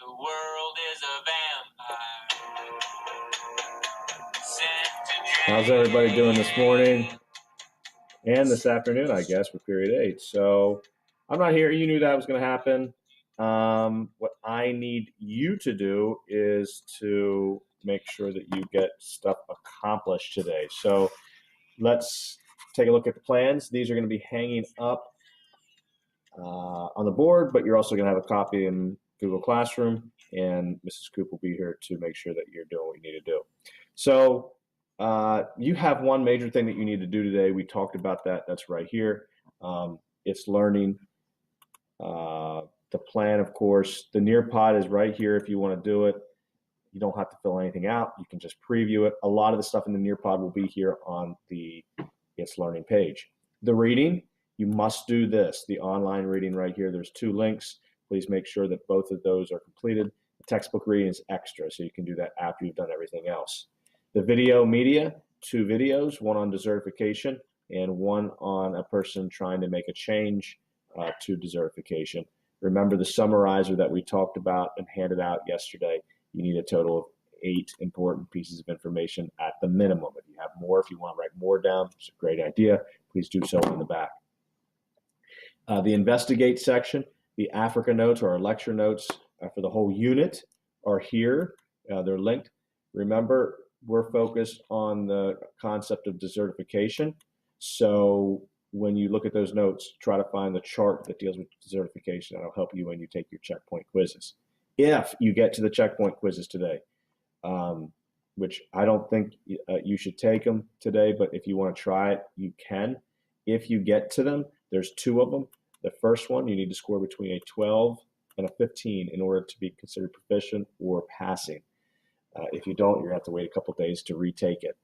The world is a vampire. How's everybody doing this morning and this afternoon, I guess, for period 8? So I'm not here. You knew that was going to happen. What I need you to do is to make sure that you get stuff accomplished today. So let's take a look at the plans. These are going to be hanging up on the board, but you're also going to have a copy in Google Classroom, and Mrs. Coop will be here to make sure that you're doing what you need to do. So you have one major thing that you need to do today. We talked about that. That's right here. It's learning. The plan, of course, the Nearpod is right here if you want to do it. You don't have to fill anything out. You can just preview it. A lot of the stuff in the Nearpod will be here on the It's Learning page. The reading, you must do this. The online reading right here, there's 2 links. Please make sure that both of those are completed. The textbook reading is extra, so you can do that after you've done everything else. The video media, 2 videos, one on desertification and one on a person trying to make a change to desertification. Remember the summarizer that we talked about and handed out yesterday. You need a total of 8 important pieces of information at the minimum. If you have more, if you want to write more down, it's a great idea. Please do so in the back. The investigate section, the Africa notes or our lecture notes for the whole unit are here. They're linked. Remember, we're focused on the concept of desertification. So when you look at those notes, try to find the chart that deals with desertification. That'll help you when you take your checkpoint quizzes. If you get to the checkpoint quizzes today, which I don't think you should take them today, but if you want to try it, you can. If you get to them, there's 2 of them. The first one, you need to score between a 12 and a 15 in order to be considered proficient or passing. If you don't, you're going to have to wait a couple days to retake it.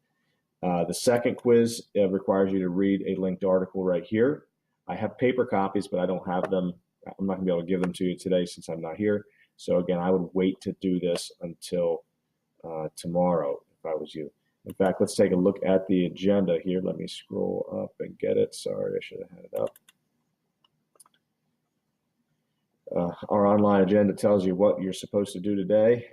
The second quiz requires you to read a linked article right here. I have paper copies, but I don't have them. I'm not going to be able to give them to you today since I'm not here. So again, I would wait to do this until tomorrow if I was you. In fact, let's take a look at the agenda here. Let me scroll up and get it. Sorry, I should have had it up. Our online agenda tells you what you're supposed to do today.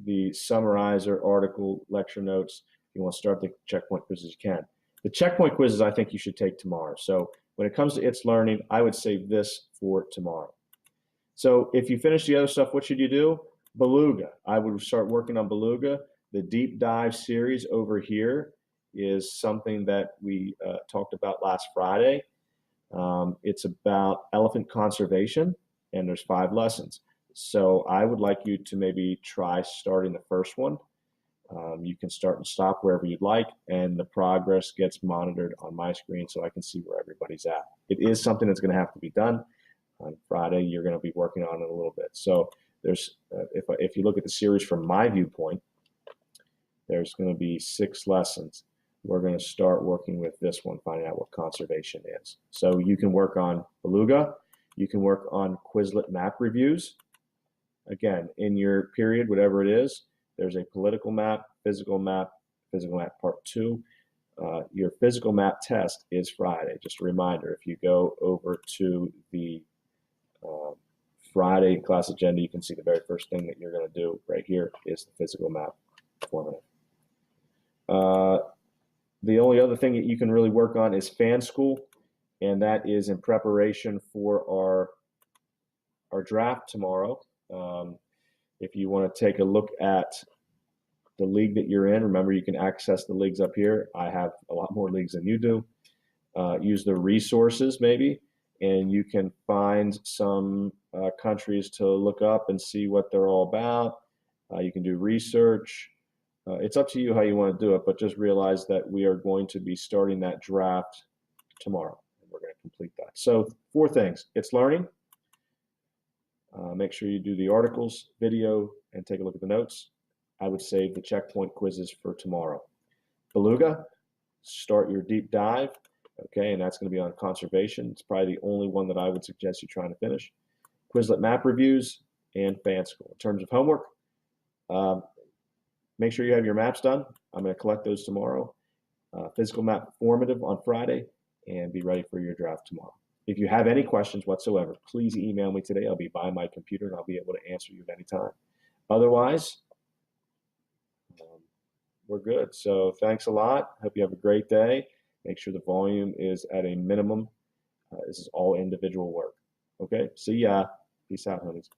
The summarizer, article, lecture notes. If you want to start the checkpoint quizzes, you can. The checkpoint quizzes I think you should take tomorrow. So when it comes to It's Learning, I would save this for tomorrow. So if you finish the other stuff, what should you do? Beluga. I would start working on Beluga. The deep dive series over here is something that we talked about last Friday. It's about elephant conservation, and there's 5 lessons. So I would like you to maybe try starting the first one. You can start and stop wherever you'd like, and the progress gets monitored on my screen so I can see where everybody's at. It is something that's going to have to be done. On Friday, you're going to be working on it a little bit. So there's, if you look at the series from my viewpoint, there's going to be 6 lessons. We're going to start working with this one, finding out what conservation is. So you can work on Beluga. You can work on Quizlet map reviews. Again, in your period, whatever it is, there's a political map part 2. Your physical map test is Friday. Just a reminder, if you go over to the Friday class agenda, you can see the very first thing that you're going to do right here is the physical map formative. The only other thing that you can really work on is Fan School, and that is in preparation for our draft tomorrow. If you want to take a look at the league that you're in, remember you can access the leagues up here. I have a lot more leagues than you do. Use the resources maybe, and you can find some countries to look up and see what they're all about. You can do research. It's up to you how you want to do it, but just realize that we are going to be starting that draft tomorrow, and we're going to complete that. So 4 things. It's Learning. Make sure you do the articles, video, and take a look at the notes. I would save the checkpoint quizzes for tomorrow. Beluga, start your deep dive, okay, and that's going to be on conservation. It's probably the only one that I would suggest you trying to finish. Quizlet map reviews and Fan School. In terms of homework, make sure you have your maps done. I'm going to collect those tomorrow. Physical map formative on Friday, and be ready for your draft tomorrow. If you have any questions whatsoever, please email me today. I'll be by my computer and I'll be able to answer you at any time. Otherwise, we're good. So thanks a lot. Hope you have a great day. Make sure the volume is at a minimum. This is all individual work. Okay, see ya. Peace out, honeys.